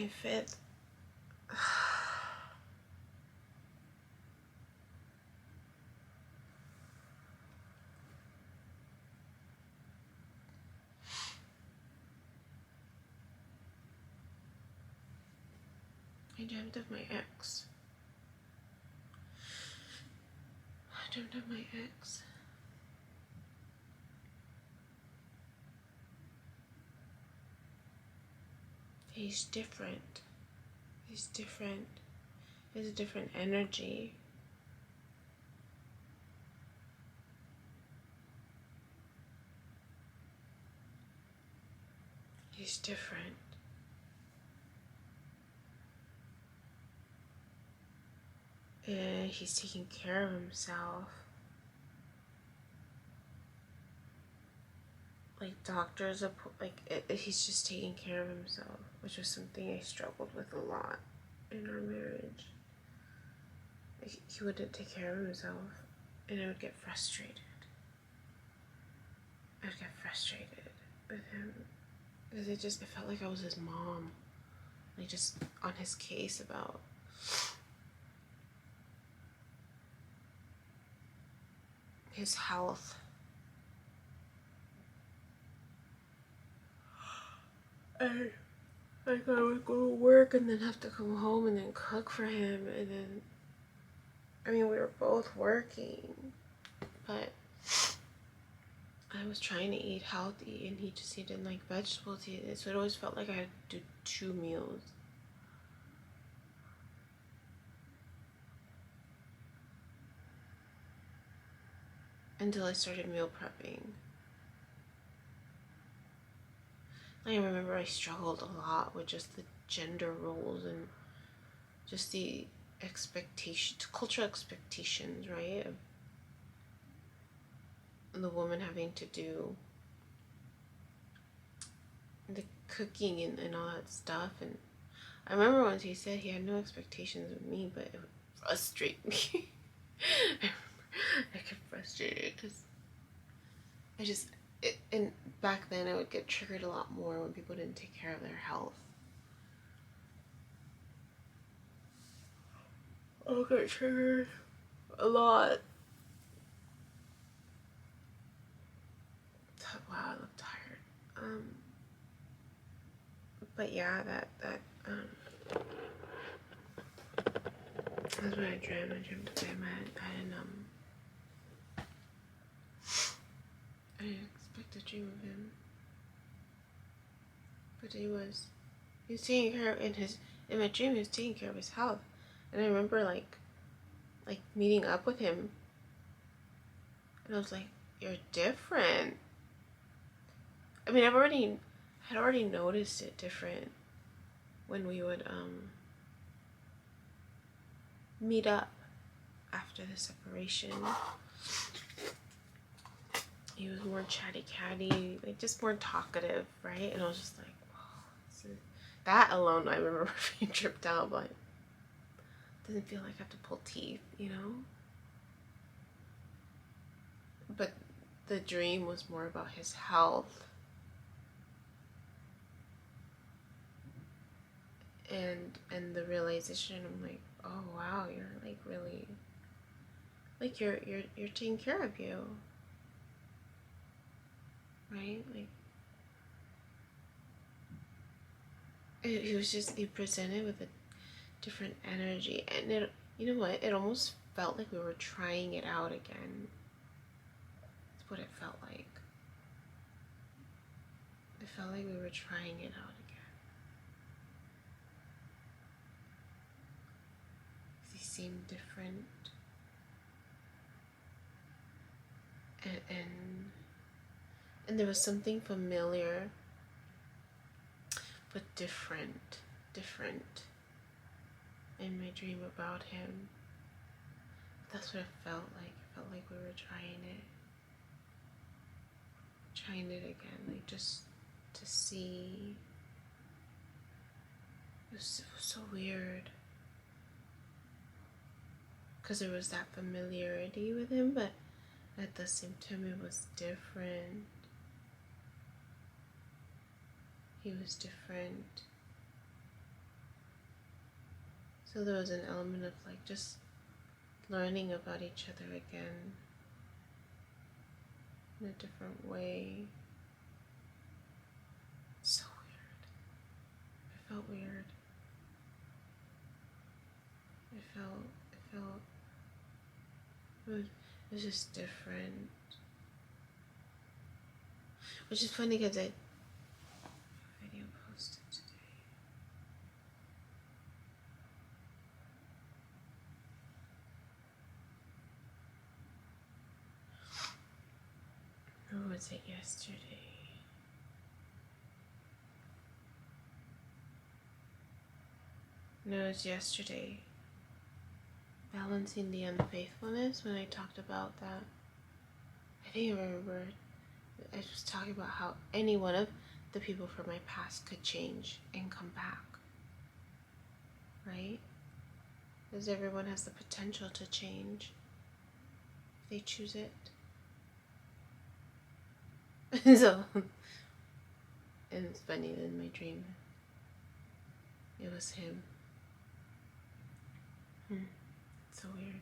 my 5th. I dreamt of my ex. I dreamt of my ex. He's different. He's different. He has a different energy. He's different. And he's taking care of himself. Like doctors, he's just taking care of himself, which was something I struggled with a lot in our marriage. Like, he wouldn't take care of himself, and I would get frustrated. I'd get frustrated with him because it felt like I was his mom, like just on his case about his health. And like I would go to work and then have to come home and then cook for him, and then we were both working, but I was trying to eat healthy and he didn't like vegetables, so it always felt like I had to do 2 meals. Until I started meal prepping. I remember I struggled a lot with just the gender roles and just the cultural expectations, right? Of the woman having to do the cooking and all that stuff. And I remember once he said he had no expectations of me, but it would frustrate me. I get frustrated because and back then I would get triggered a lot more when people didn't take care of their health. I would get triggered a lot. Wow, I look tired. But yeah, that's what I dreamed. I dreamed of him. I didn't expect to dream of him, but he was taking care of, in my dream he was taking care of his health. And I remember like meeting up with him, and I was like, you're different. I had already noticed it different when we would meet up after the separation. He was more chatty catty, like just more talkative, right? And I was just like, whoa, that alone I remember being tripped out, but it doesn't feel like I have to pull teeth, you know? But the dream was more about his health. And the realization, I'm like, oh wow, you're like really, like you're taking care of you. Right? Like, he presented with a different energy, and it, you know what, it almost felt like we were trying it out again. That's what it felt like. It felt like we were trying it out again. He seemed different, and there was something familiar but different in my dream about him. That's what it felt like. It felt like we were trying it again, like just to see. It was so weird, because there was that familiarity with him, but at the same time it was different. He was different. So there was an element of like just learning about each other again in a different way. So weird. It felt weird. It was just different. Which is funny because I video posted today. Or was it yesterday? No, it was yesterday. Balancing the unfaithfulness, when I talked about that. I think I remember I was talking about how any one of the people from my past could change and come back. Right? Because everyone has the potential to change if they choose it. So, and it's funny, in my dream, it was him. It's so weird.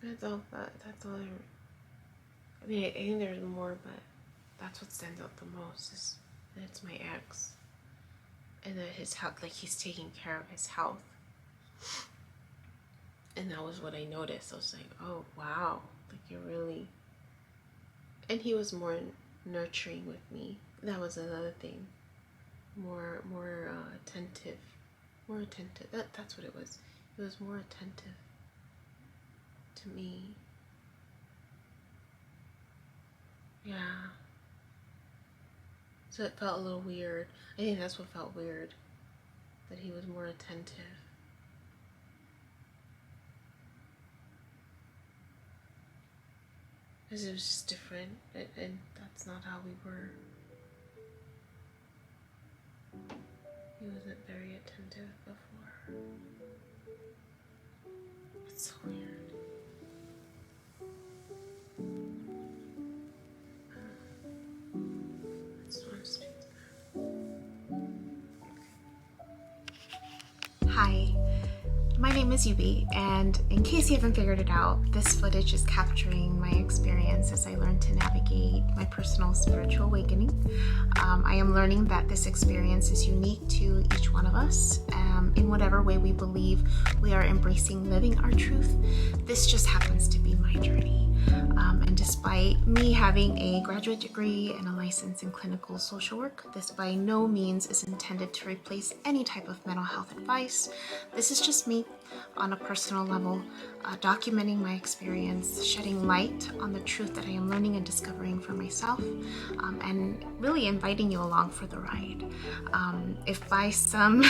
That's all. That's all. I mean, I think there's more, but that's what stands out the most. Is that it's my ex, and that his health, like he's taking care of his health, and that was what I noticed. I was like, oh wow, like you're really. And he was more nurturing with me. That was another thing. More attentive. More attentive. That's what it was. It was more attentive to me. Yeah. So it felt a little weird. I think that's what felt weird. That he was more attentive. Because it was just different, and that's not how we were. He wasn't very attentive before. It's so weird. I just want to speak to that. Hi, my name is Yubi, and in case you haven't figured it out, this footage is capturing my experience as I learn to navigate my personal spiritual awakening. I am learning that this experience is unique to each one of us. In whatever way we believe we are embracing living our truth, this just happens to be my journey. And despite me having a graduate degree and a license in clinical social work, this by no means is intended to replace any type of mental health advice. This is just me on a personal level, documenting my experience, shedding light on the truth that I am learning and discovering for myself, and really inviting you along for the ride. If by some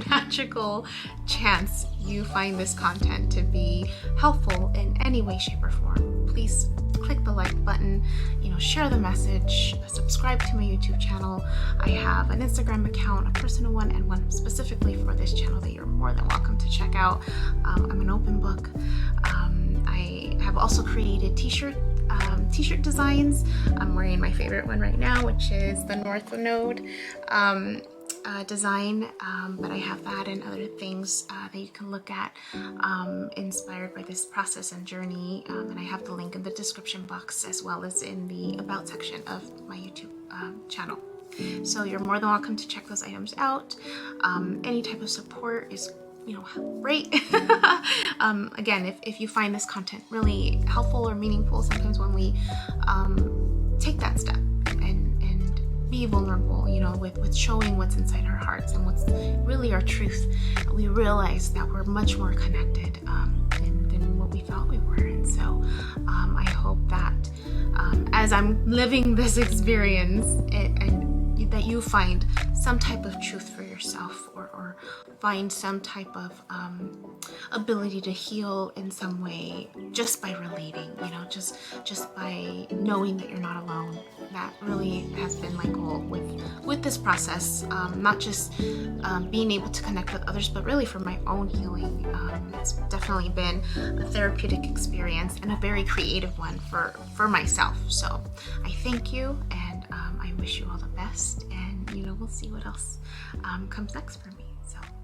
magical chance you find this content to be helpful in any way, shape, or form, please click the like button, share the message, subscribe to my YouTube channel. I have an Instagram account, a personal one, and one specifically for this channel that you're more than welcome to check out. I'm an open book. I have also created t-shirt designs. I'm wearing my favorite one right now, which is the North Node design, but I have that and other things that you can look at inspired by this process and journey, and I have the link in the description box as well as in the about section of my YouTube channel. So you're more than welcome to check those items out. Any type of support is great. Again, if you find this content really helpful or meaningful, sometimes when we take that step and be vulnerable, with showing what's inside our hearts and what's really our truth, we realize that we're much more connected than what we thought we were. And so I hope that as I'm living this experience, and that you find some type of truth for yourself, or find some type of ability to heal in some way just by relating, just by knowing that you're not alone. That really has been my goal with this process, not just being able to connect with others, but really for my own healing. It's definitely been a therapeutic experience and a very creative one for myself. So I thank you, and I wish you all the best, and we'll see what else comes next for me. So